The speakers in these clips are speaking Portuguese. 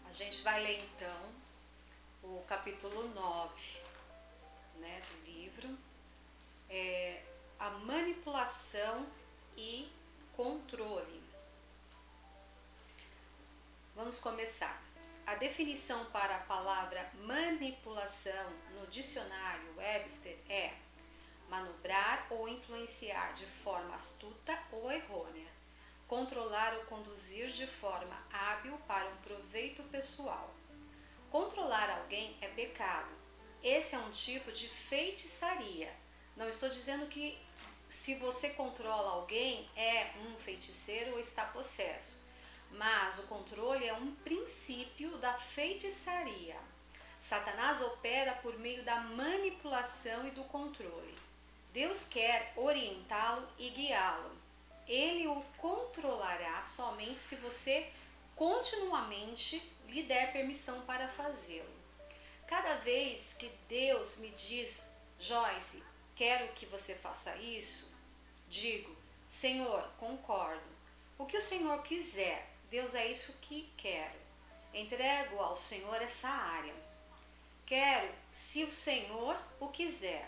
A gente vai ler então o capítulo 9, do livro, a manipulação e controle. Vamos começar. A definição para a palavra manipulação no dicionário Webster é manobrar ou influenciar de forma astuta ou errônea, controlar ou conduzir de forma hábil para um proveito pessoal. Controlar alguém é pecado. Esse é um tipo de feitiçaria. Não estou dizendo que se você controla alguém é um feiticeiro ou está possesso, mas o controle é um princípio da feitiçaria. Satanás opera por meio da manipulação e do controle. Deus quer orientá-lo e guiá-lo. Ele o controlará somente se você continuamente lhe der permissão para fazê-lo. Cada vez que Deus me diz, Joyce, quero que você faça isso, digo, Senhor, concordo. O que o Senhor quiser, Deus, é isso que quero. Entrego ao Senhor essa área. Quero, se o Senhor o quiser.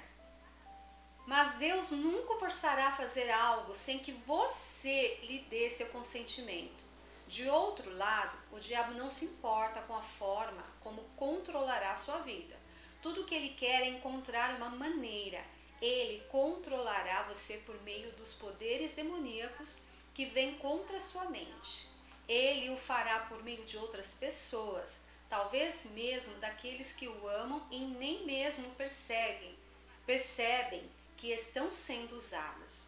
Mas Deus nunca forçará a fazer algo sem que você lhe dê seu consentimento. De outro lado, o diabo não se importa com a forma como controlará a sua vida. Tudo o que ele quer é encontrar uma maneira. Ele controlará você por meio dos poderes demoníacos que vêm contra a sua mente. Ele o fará por meio de outras pessoas, talvez mesmo daqueles que o amam e nem mesmo percebem que estão sendo usados.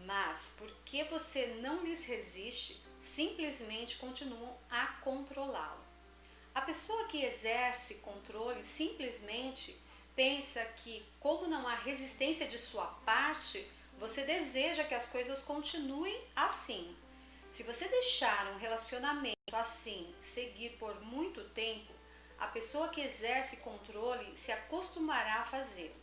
Mas, porque você não lhes resiste, simplesmente continuam a controlá-lo. A pessoa que exerce controle simplesmente pensa que, como não há resistência de sua parte, você deseja que as coisas continuem assim. Se você deixar um relacionamento assim seguir por muito tempo, a pessoa que exerce controle se acostumará a fazê-lo.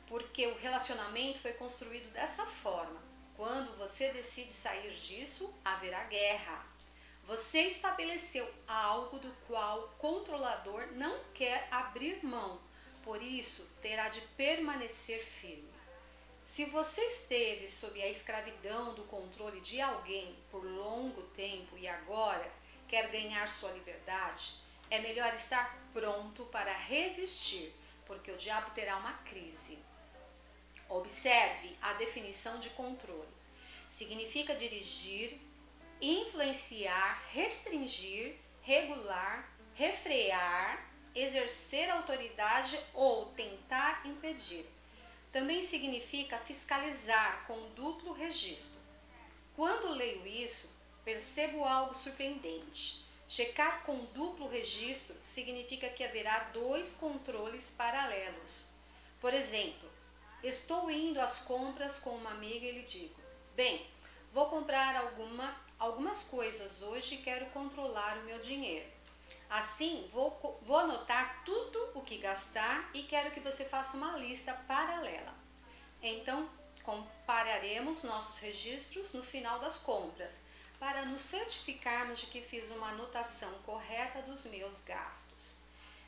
Porque o relacionamento foi construído dessa forma. Quando você decide sair disso, haverá guerra. Você estabeleceu algo do qual o controlador não quer abrir mão, por isso terá de permanecer firme. Se você esteve sob a escravidão do controle de alguém por longo tempo e agora quer ganhar sua liberdade, é melhor estar pronto para resistir, porque o diabo terá uma crise. Observe a definição de controle. Significa dirigir, influenciar, restringir, regular, refrear, exercer autoridade ou tentar impedir. Também significa fiscalizar com duplo registro. Quando leio isso, percebo algo surpreendente. Checar com duplo registro significa que haverá dois controles paralelos. Por exemplo, estou indo às compras com uma amiga e lhe digo, bem, vou comprar algumas coisas hoje e quero controlar o meu dinheiro. Assim, vou anotar tudo o que gastar e quero que você faça uma lista paralela. Então, compararemos nossos registros no final das compras, para nos certificarmos de que fiz uma anotação correta dos meus gastos.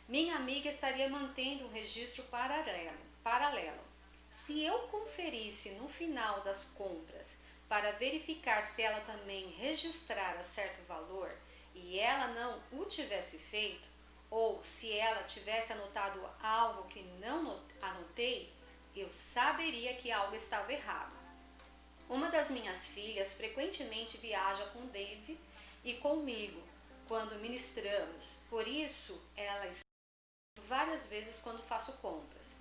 Minha amiga estaria mantendo um registro paralelo. Se eu conferisse no final das compras para verificar se ela também registrara certo valor, e ela não o tivesse feito, ou se ela tivesse anotado algo que não anotei, eu saberia que algo estava errado. Uma das minhas filhas frequentemente viaja com Dave e comigo quando ministramos, por isso ela está várias vezes quando faço compras.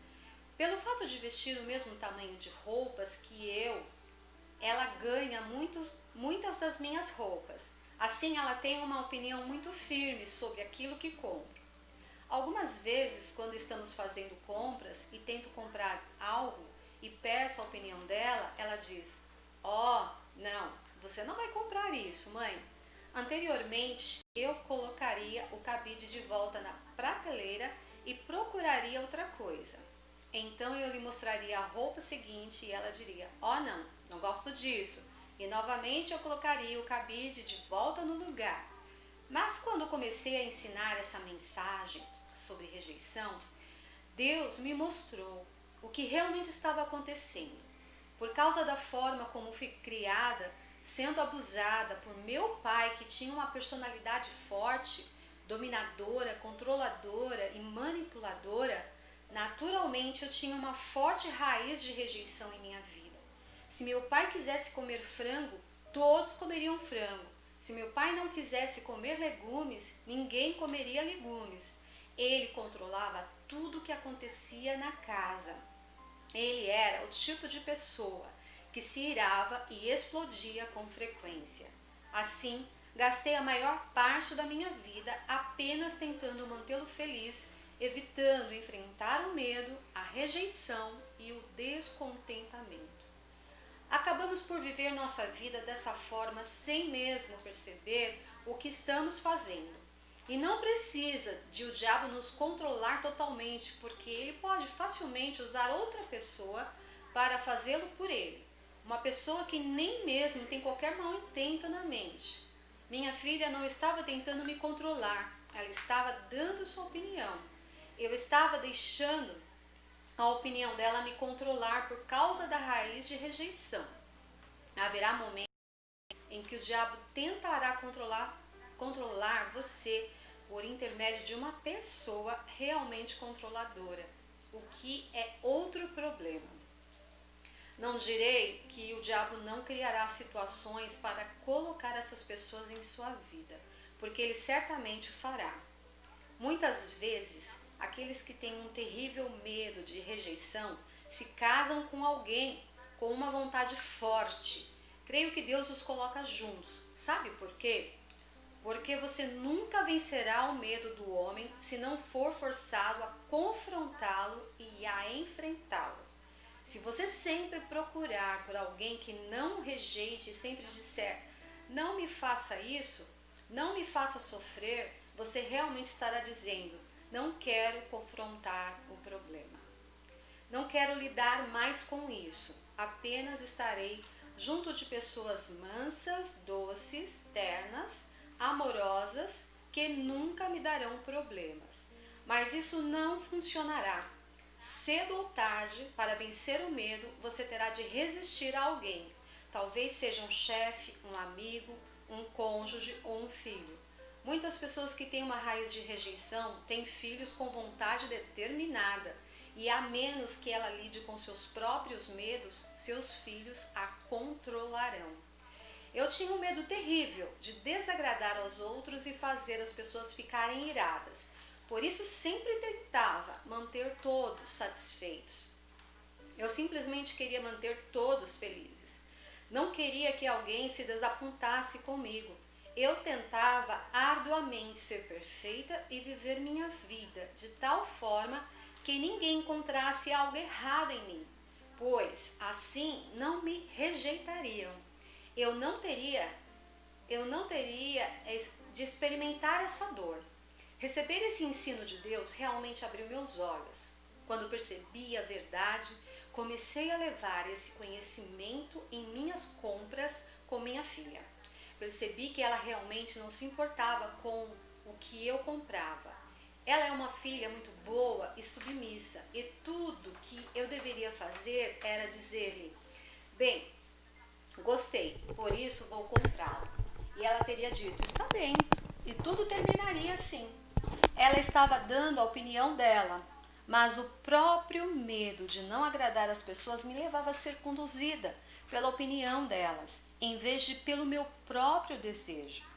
Pelo fato de vestir o mesmo tamanho de roupas que ela ganha muitas das minhas roupas. Assim, ela tem uma opinião muito firme sobre aquilo que compro. Algumas vezes, quando estamos fazendo compras e tento comprar algo e peço a opinião dela, ela diz, não, você não vai comprar isso, mãe. Anteriormente, eu colocaria o cabide de volta na prateleira e procuraria outra coisa. Então, eu lhe mostraria a roupa seguinte e ela diria, não gosto disso. E novamente eu colocaria o cabide de volta no lugar. Mas quando comecei a ensinar essa mensagem sobre rejeição, Deus me mostrou o que realmente estava acontecendo. Por causa da forma como fui criada, sendo abusada por meu pai, que tinha uma personalidade forte, dominadora, controladora e manipuladora, naturalmente eu tinha uma forte raiz de rejeição em minha vida. Se meu pai quisesse comer frango, todos comeriam frango. Se meu pai não quisesse comer legumes, ninguém comeria legumes. Ele controlava tudo o que acontecia na casa. Ele era o tipo de pessoa que se irava e explodia com frequência. Assim, gastei a maior parte da minha vida apenas tentando mantê-lo feliz, evitando enfrentar o medo, a rejeição e o descontentamento. Acabamos por viver nossa vida dessa forma sem mesmo perceber o que estamos fazendo. E não precisa de o diabo nos controlar totalmente, porque ele pode facilmente usar outra pessoa para fazê-lo por ele. Uma pessoa que nem mesmo tem qualquer mau intento na mente. Minha filha não estava tentando me controlar, ela estava dando sua opinião. Eu estava deixando a opinião dela me controlar por causa da raiz de rejeição. Haverá momentos em que o diabo tentará controlar você por intermédio de uma pessoa realmente controladora, o que é outro problema. Não direi que o diabo não criará situações para colocar essas pessoas em sua vida, porque ele certamente o fará. Muitas vezes, aqueles que têm um terrível medo de rejeição se casam com alguém com uma vontade forte. Creio que Deus os coloca juntos. Sabe por quê? Porque você nunca vencerá o medo do homem se não for forçado a confrontá-lo e a enfrentá-lo. Se você sempre procurar por alguém que não o rejeite e sempre disser, não me faça isso, não me faça sofrer, você realmente estará dizendo, não quero confrontar o problema. Não quero lidar mais com isso, apenas estarei junto de pessoas mansas, doces, ternas, amorosas, que nunca me darão problemas. Mas isso não funcionará. Cedo ou tarde, para vencer o medo, você terá de resistir a alguém. Talvez seja um chefe, um amigo, um cônjuge ou um filho. Muitas pessoas que têm uma raiz de rejeição têm filhos com vontade determinada, e a menos que ela lide com seus próprios medos, seus filhos a controlarão. Eu tinha um medo terrível de desagradar aos outros e fazer as pessoas ficarem iradas. Por isso sempre tentava manter todos satisfeitos. Eu simplesmente queria manter todos felizes. Não queria que alguém se desapontasse comigo. Eu tentava arduamente ser perfeita e viver minha vida de tal forma que ninguém encontrasse algo errado em mim, pois assim não me rejeitariam. Eu não teria de experimentar essa dor. Receber esse ensino de Deus realmente abriu meus olhos. Quando percebi a verdade, comecei a levar esse conhecimento em minhas compras com minha filha. Percebi que ela realmente não se importava com o que eu comprava. Ela é uma filha muito boa e submissa, e tudo que eu deveria fazer era dizer-lhe, bem, gostei, por isso vou comprá-la. E ela teria dito, está bem, e tudo terminaria assim. Ela estava dando a opinião dela, mas o próprio medo de não agradar as pessoas me levava a ser conduzida pela opinião delas, em vez de pelo meu próprio desejo.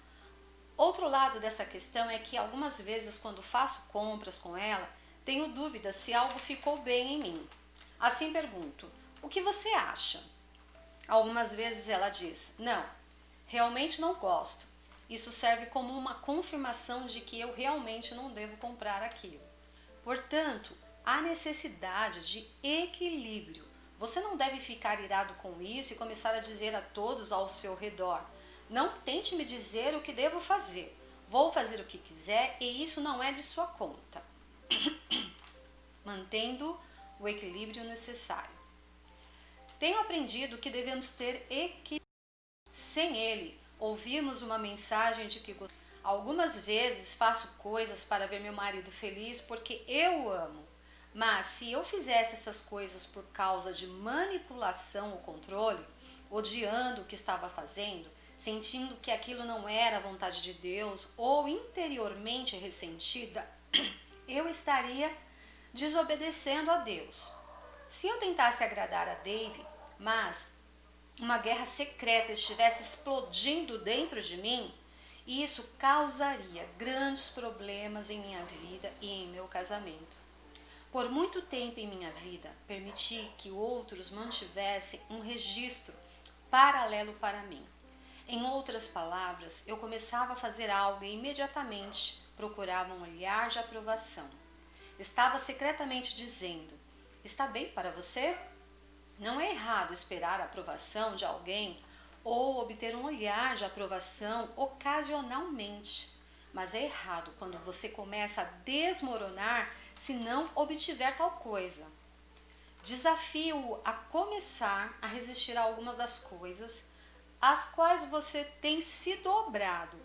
Outro lado dessa questão é que algumas vezes quando faço compras com ela, tenho dúvidas se algo ficou bem em mim. Assim pergunto, o que você acha? Algumas vezes ela diz, não, realmente não gosto. Isso serve como uma confirmação de que eu realmente não devo comprar aquilo. Portanto, há necessidade de equilíbrio. Você não deve ficar irado com isso e começar a dizer a todos ao seu redor, não tente me dizer o que devo fazer. Vou fazer o que quiser e isso não é de sua conta. Mantendo o equilíbrio necessário. Tenho aprendido que devemos ter equilíbrio. Sem ele, ouvirmos uma mensagem de que Algumas vezes faço coisas para ver meu marido feliz porque eu o amo. Mas se eu fizesse essas coisas por causa de manipulação ou controle, odiando o que estava fazendo, sentindo que aquilo não era a vontade de Deus ou interiormente ressentida, eu estaria desobedecendo a Deus. Se eu tentasse agradar a Dave, mas uma guerra secreta estivesse explodindo dentro de mim, isso causaria grandes problemas em minha vida e em meu casamento. Por muito tempo em minha vida, permiti que outros mantivessem um registro paralelo para mim. Em outras palavras, eu começava a fazer algo e imediatamente procurava um olhar de aprovação. Estava secretamente dizendo: está bem para você? Não é errado esperar a aprovação de alguém ou obter um olhar de aprovação ocasionalmente, mas é errado quando você começa a desmoronar se não obtiver tal coisa. Desafio-o a começar a resistir a algumas das coisas às quais você tem se dobrado,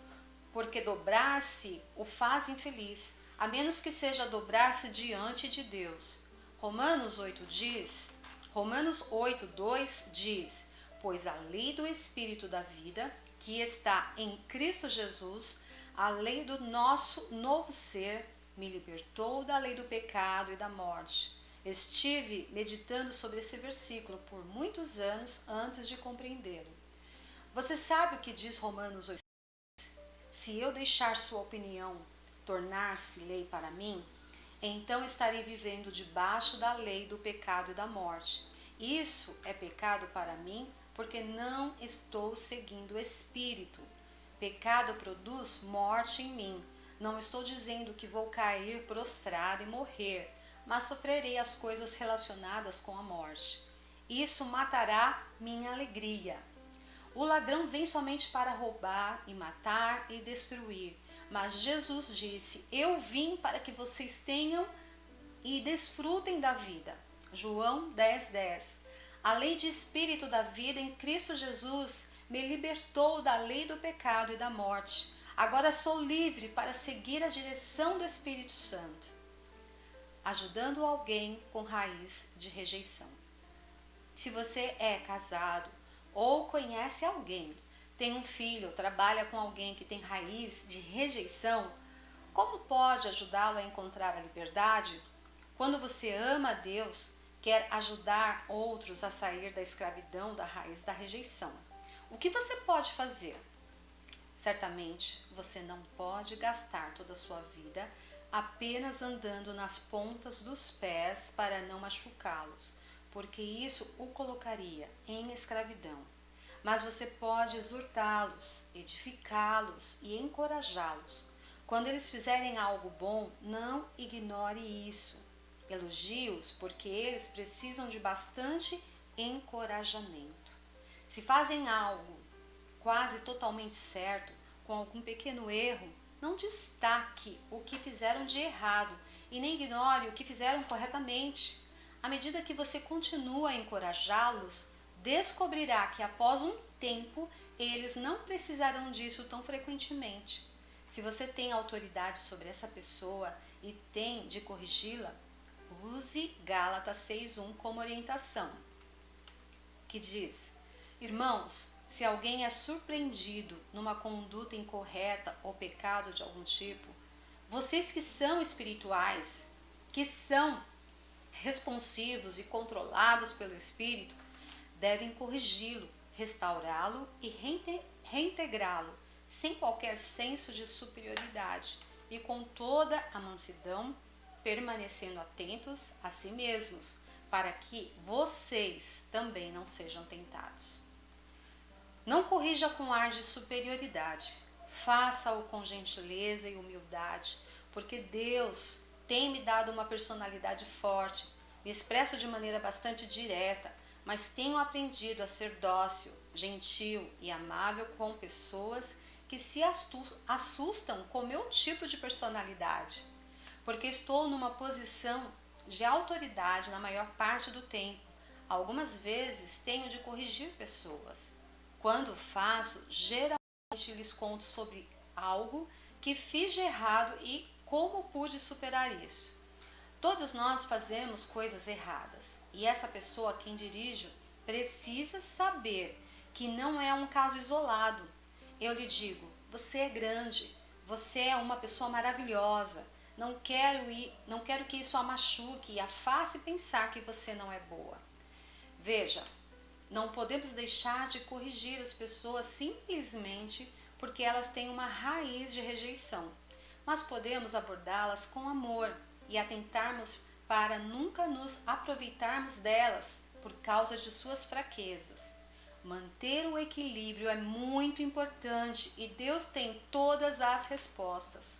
porque dobrar-se o faz infeliz, a menos que seja dobrar-se diante de Deus. Romanos 8:2 diz: pois a lei do Espírito da vida, que está em Cristo Jesus, a lei do nosso novo ser, me libertou da lei do pecado e da morte. Estive meditando sobre esse versículo por muitos anos antes de compreendê-lo. Você sabe o que diz Romanos 8? Se eu deixar sua opinião tornar-se lei para mim, então estarei vivendo debaixo da lei do pecado e da morte. Isso é pecado para mim porque não estou seguindo o Espírito. Pecado produz morte em mim. Não estou dizendo que vou cair prostrado e morrer, mas sofrerei as coisas relacionadas com a morte. Isso matará minha alegria. O ladrão vem somente para roubar e matar e destruir. Mas Jesus disse: eu vim para que vocês tenham e desfrutem da vida. João 10:10. A lei de espírito da vida em Cristo Jesus me libertou da lei do pecado e da morte. Agora sou livre para seguir a direção do Espírito Santo, ajudando alguém com raiz de rejeição. Se você é casado ou conhece alguém, tem um filho, trabalha com alguém que tem raiz de rejeição, como pode ajudá-lo a encontrar a liberdade? Quando você ama a Deus, quer ajudar outros a sair da escravidão da raiz da rejeição. O que você pode fazer? Certamente, você não pode gastar toda a sua vida apenas andando nas pontas dos pés para não machucá-los, porque isso o colocaria em escravidão. Mas você pode exortá-los, edificá-los e encorajá-los. Quando eles fizerem algo bom, não ignore isso. Elogie-os, porque eles precisam de bastante encorajamento. Se fazem algo quase totalmente certo, com algum pequeno erro, não destaque o que fizeram de errado e nem ignore o que fizeram corretamente. À medida que você continua a encorajá-los, descobrirá que após um tempo eles não precisarão disso tão frequentemente. Se você tem autoridade sobre essa pessoa e tem de corrigi-la, use Gálatas 6:1 como orientação, que diz: irmãos, se alguém é surpreendido numa conduta incorreta ou pecado de algum tipo, vocês que são espirituais, que são responsivos e controlados pelo Espírito, devem corrigi-lo, restaurá-lo e reintegrá-lo, sem qualquer senso de superioridade e com toda a mansidão, permanecendo atentos a si mesmos, para que vocês também não sejam tentados. Não corrija com ar de superioridade, faça-o com gentileza e humildade, porque Deus tem me dado uma personalidade forte, me expresso de maneira bastante direta, mas tenho aprendido a ser dócil, gentil e amável com pessoas que se assustam com meu tipo de personalidade, porque estou numa posição de autoridade na maior parte do tempo. Algumas vezes tenho de corrigir pessoas. Quando faço, geralmente lhes conto sobre algo que fiz de errado e como pude superar isso. Todos nós fazemos coisas erradas e essa pessoa a quem dirijo precisa saber que não é um caso isolado. Eu lhe digo, você é grande, você é uma pessoa maravilhosa, não quero que isso a machuque e a faça pensar que você não é boa. Veja, não podemos deixar de corrigir as pessoas simplesmente porque elas têm uma raiz de rejeição, mas podemos abordá-las com amor e atentarmos para nunca nos aproveitarmos delas por causa de suas fraquezas. Manter o equilíbrio é muito importante e Deus tem todas as respostas.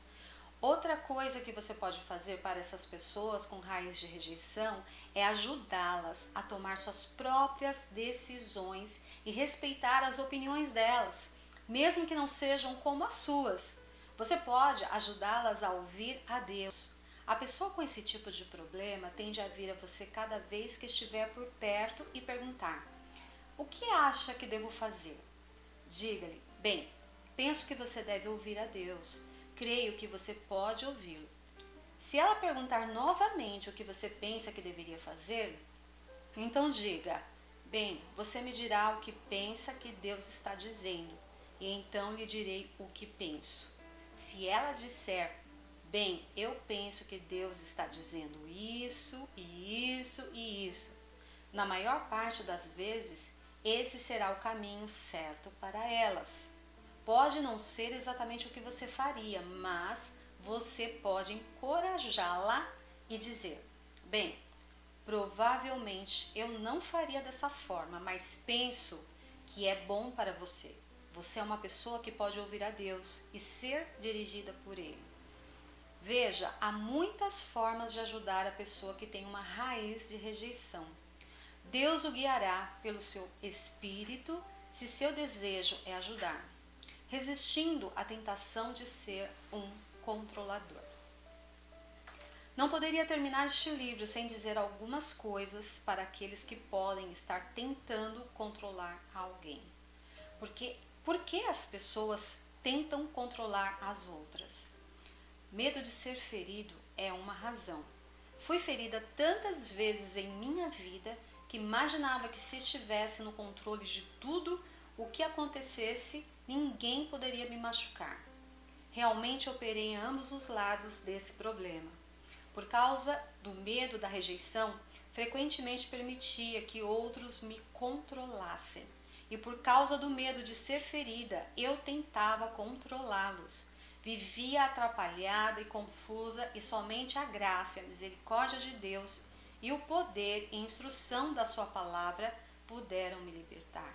Outra coisa que você pode fazer para essas pessoas com raiz de rejeição é ajudá-las a tomar suas próprias decisões e respeitar as opiniões delas, mesmo que não sejam como as suas. Você pode ajudá-las a ouvir a Deus. A pessoa com esse tipo de problema tende a vir a você cada vez que estiver por perto e perguntar: o que acha que devo fazer? Diga-lhe: bem, penso que você deve ouvir a Deus. Creio que você pode ouvi-lo. Se ela perguntar novamente o que você pensa que deveria fazer, então diga: bem, você me dirá o que pensa que Deus está dizendo, e então lhe direi o que penso. Se ela disser: bem, eu penso que Deus está dizendo isso, e isso, e isso, na maior parte das vezes, esse será o caminho certo para elas. Pode não ser exatamente o que você faria, mas você pode encorajá-la e dizer: bem, provavelmente eu não faria dessa forma, mas penso que é bom para você. Você é uma pessoa que pode ouvir a Deus e ser dirigida por Ele. Veja, há muitas formas de ajudar a pessoa que tem uma raiz de rejeição. Deus o guiará pelo seu espírito se seu desejo é ajudar, resistindo à tentação de ser um controlador. Não poderia terminar este livro sem dizer algumas coisas para aqueles que podem estar tentando controlar alguém. Por que as pessoas tentam controlar as outras? Medo de ser ferido é uma razão. Fui ferida tantas vezes em minha vida que imaginava que se estivesse no controle de tudo o que acontecesse, ninguém poderia me machucar. Realmente operei em ambos os lados desse problema. Por causa do medo da rejeição, frequentemente permitia que outros me controlassem. E por causa do medo de ser ferida, eu tentava controlá-los. Vivia atrapalhada e confusa e somente a graça e a misericórdia de Deus e o poder e instrução da sua palavra puderam me libertar.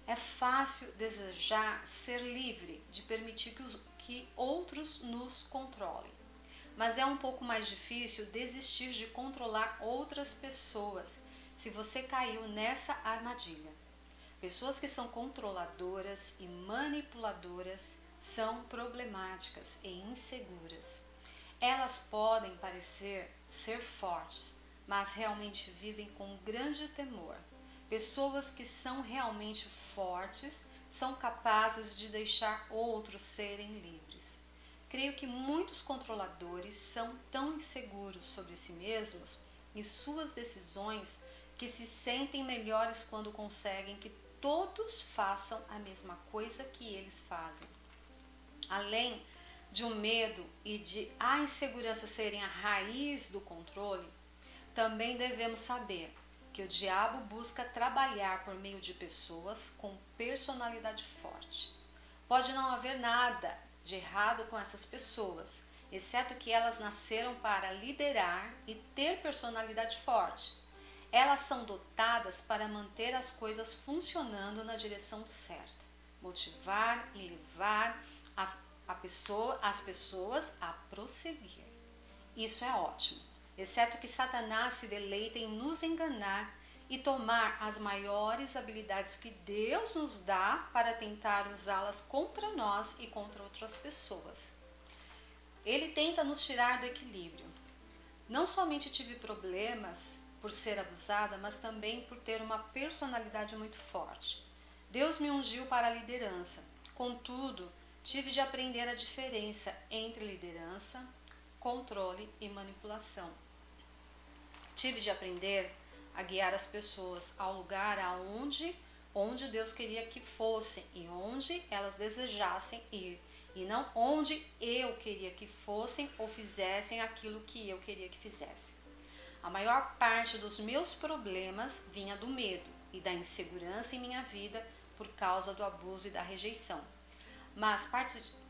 É fácil desejar ser livre de permitir que outros nos controlem, mas é um pouco mais difícil desistir de controlar outras pessoas se você caiu nessa armadilha. Pessoas que são controladoras e manipuladoras são problemáticas e inseguras. Elas podem parecer ser fortes, mas realmente vivem com grande temor. Pessoas que são realmente fortes são capazes de deixar outros serem livres. Creio que muitos controladores são tão inseguros sobre si mesmos e suas decisões que se sentem melhores quando conseguem que todos façam a mesma coisa que eles fazem. Além de o medo e de a insegurança serem a raiz do controle, também devemos saber que o diabo busca trabalhar por meio de pessoas com personalidade forte. Pode não haver nada de errado com essas pessoas, exceto que elas nasceram para liderar e ter personalidade forte. Elas são dotadas para manter as coisas funcionando na direção certa, motivar e levar as pessoas a prosseguir. Isso é ótimo, exceto que Satanás se deleita em nos enganar e tomar as maiores habilidades que Deus nos dá para tentar usá-las contra nós e contra outras pessoas. Ele tenta nos tirar do equilíbrio. Não somente tive problemas por ser abusada, mas também por ter uma personalidade muito forte. Deus me ungiu para a liderança. Contudo, Tive de aprender a diferença entre liderança, controle e manipulação. Tive de aprender a guiar as pessoas ao lugar onde Deus queria que fossem e onde elas desejassem ir, e não onde eu queria que fossem ou fizessem aquilo que eu queria que fizessem. A maior parte dos meus problemas vinha do medo e da insegurança em minha vida por causa do abuso e da rejeição. Mas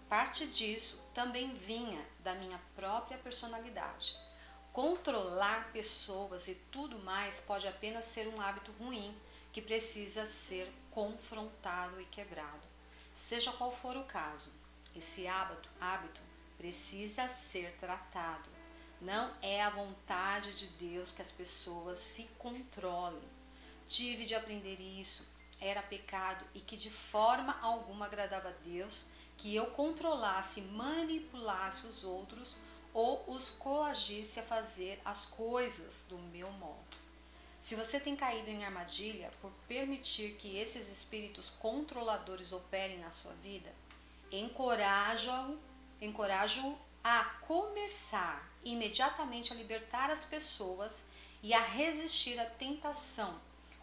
parte disso também vinha da minha própria personalidade. Controlar pessoas e tudo mais pode apenas ser um hábito ruim que precisa ser confrontado e quebrado. Seja qual for o caso, esse hábito precisa ser tratado. Não é a vontade de Deus que as pessoas se controlem. Tive de aprender isso. Era pecado e que de forma alguma agradava a Deus que eu controlasse, manipulasse os outros ou os coagisse a fazer as coisas do meu modo. Se você tem caído em armadilha por permitir que esses espíritos controladores operem na sua vida, encorajo-o a começar imediatamente a libertar as pessoas e a resistir à tentação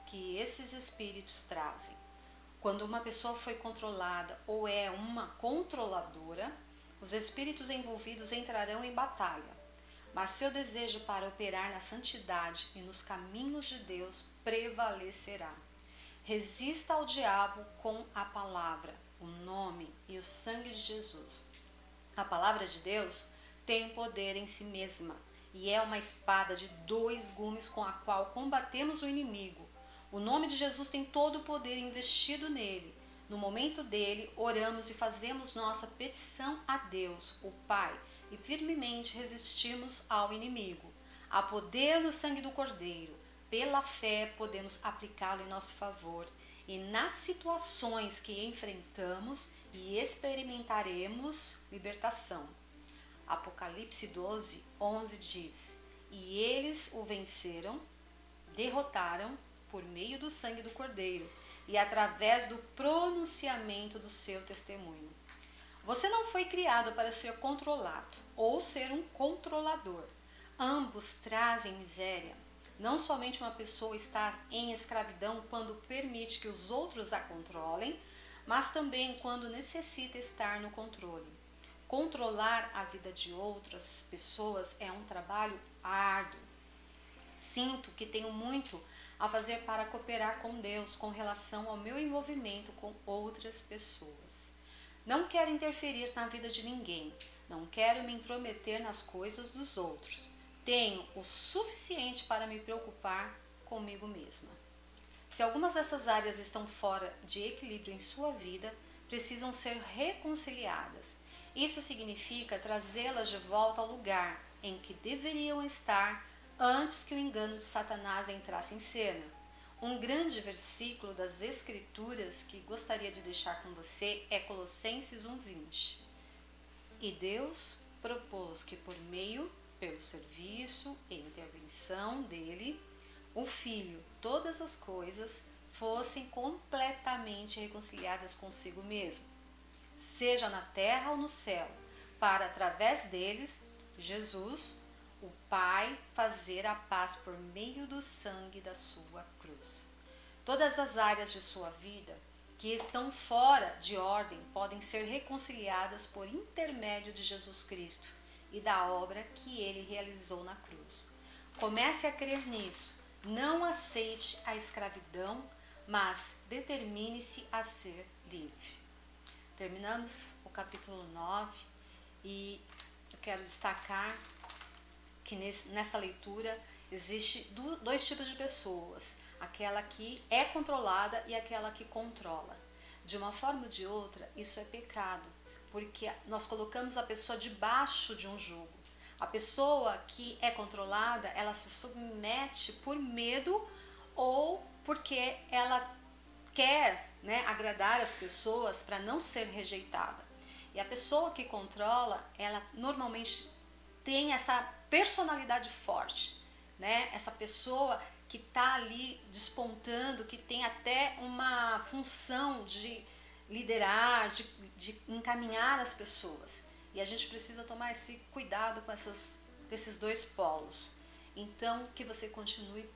que esses espíritos trazem. Quando uma pessoa foi controlada ou é uma controladora, os espíritos envolvidos entrarão em batalha. Mas seu desejo para operar na santidade e nos caminhos de Deus prevalecerá. Resista ao diabo com a palavra, o nome e o sangue de Jesus. A palavra de Deus tem poder em si mesma e é uma espada de 2 gumes com a qual combatemos o inimigo. O nome de Jesus tem todo o poder investido nele. No momento dele, oramos e fazemos nossa petição a Deus, o Pai, e firmemente resistimos ao inimigo. Há poder no sangue do Cordeiro. Pela fé podemos aplicá-lo em nosso favor e nas situações que enfrentamos e experimentaremos libertação. Apocalipse 12, 11 diz: E eles o venceram, derrotaram por meio do sangue do Cordeiro e através do pronunciamento do seu testemunho. Você não foi criado para ser controlado ou ser um controlador. Ambos trazem miséria. Não somente uma pessoa está em escravidão quando permite que os outros a controlem, mas também quando necessita estar no controle. Controlar a vida de outras pessoas é um trabalho árduo. Sinto que tenho muito a fazer para cooperar com Deus com relação ao meu envolvimento com outras pessoas. Não quero interferir na vida de ninguém, não quero me intrometer nas coisas dos outros. Tenho o suficiente para me preocupar comigo mesma. Se algumas dessas áreas estão fora de equilíbrio em sua vida, precisam ser reconciliadas. Isso significa trazê-las de volta ao lugar em que deveriam estar antes que o engano de Satanás entrasse em cena. Um grande versículo das Escrituras que gostaria de deixar com você é Colossenses 1:20. E Deus propôs que pelo serviço e intervenção dele, o Filho, todas as coisas fossem completamente reconciliadas consigo mesmo, seja na terra ou no céu, para através deles, Jesus, o Pai, fazer a paz por meio do sangue da sua cruz. Todas as áreas de sua vida que estão fora de ordem podem ser reconciliadas por intermédio de Jesus Cristo e da obra que ele realizou na cruz. Comece a crer nisso. Não aceite a escravidão, mas determine-se a ser livre. Terminamos o capítulo 9 e eu quero destacar que nessa leitura existe 2 tipos de pessoas, aquela que é controlada e aquela que controla. De uma forma ou de outra, isso é pecado, porque nós colocamos a pessoa debaixo de um jugo. A pessoa que é controlada, ela se submete por medo ou porque ela quer, agradar as pessoas para não ser rejeitada. E a pessoa que controla, ela normalmente tem essa personalidade forte, Essa pessoa que está ali despontando, que tem até uma função de liderar, de encaminhar as pessoas. E a gente precisa tomar esse cuidado com esses dois polos. Então, que você continue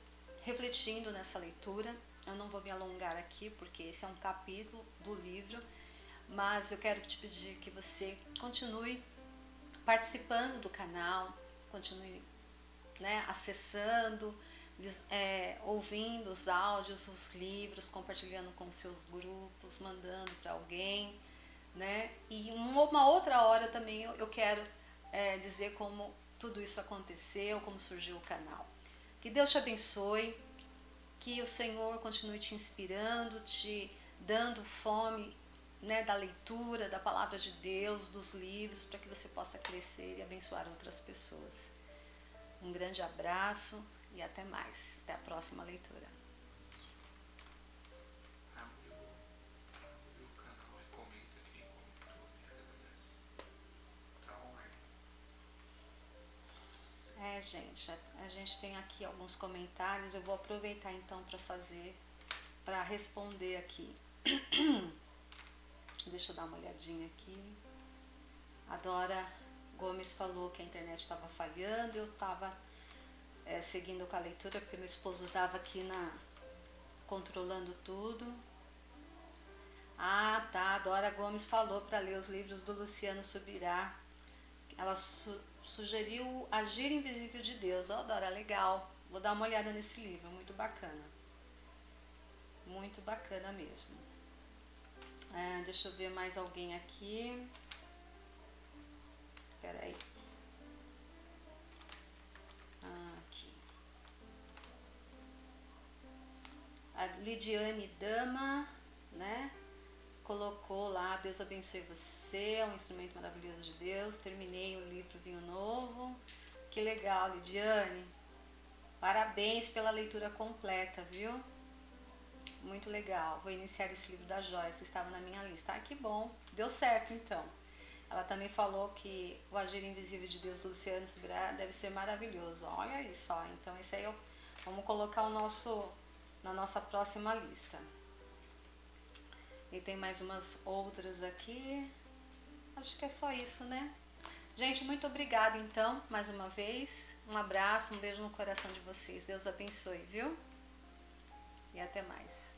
refletindo nessa leitura. Eu não vou me alongar aqui, porque esse é um capítulo do livro, mas eu quero te pedir que você continue participando do canal, continue, né, acessando, ouvindo os áudios, os livros, compartilhando com seus grupos, mandando para alguém, né? E uma outra hora também eu quero dizer como tudo isso aconteceu, como surgiu o canal. Que Deus te abençoe, que o Senhor continue te inspirando, te dando fome, né, da leitura, da palavra de Deus, dos livros, para que você possa crescer e abençoar outras pessoas. Um grande abraço e até mais. Até a próxima leitura. Abre o canal e comenta aqui como tu me agradece. Tá online. Gente, a gente tem aqui alguns comentários. Eu vou aproveitar então para responder aqui. Deixa eu dar uma olhadinha aqui. A Dora Gomes falou que a internet estava falhando. Eu estava seguindo com a leitura porque meu esposo estava aqui controlando tudo. Ah, tá. A Dora Gomes falou para ler os livros do Luciano Subirá. Ela sugeriu Agir Invisível de Deus. Ó, Dora, legal. Vou dar uma olhada nesse livro. Muito bacana. Muito bacana mesmo. Deixa eu ver mais alguém aqui. Espera aí. Aqui. A Lidiane Dama, né? Colocou lá, Deus abençoe você, é um instrumento maravilhoso de Deus. Terminei o livro Vinho Novo. Que legal, Lidiane. Parabéns pela leitura completa, viu? Muito legal. Vou iniciar esse livro da Joyce, estava na minha lista. Que bom. Deu certo, então. Ela também falou que o Agir Invisível de Deus, do Luciano Subirá, deve ser maravilhoso. Olha isso, ó. Então esse aí vamos colocar na nossa próxima lista. E tem mais umas outras aqui. Acho que é só isso, né? Gente, muito obrigada, então, mais uma vez. Um abraço, um beijo no coração de vocês. Deus abençoe, viu? E até mais.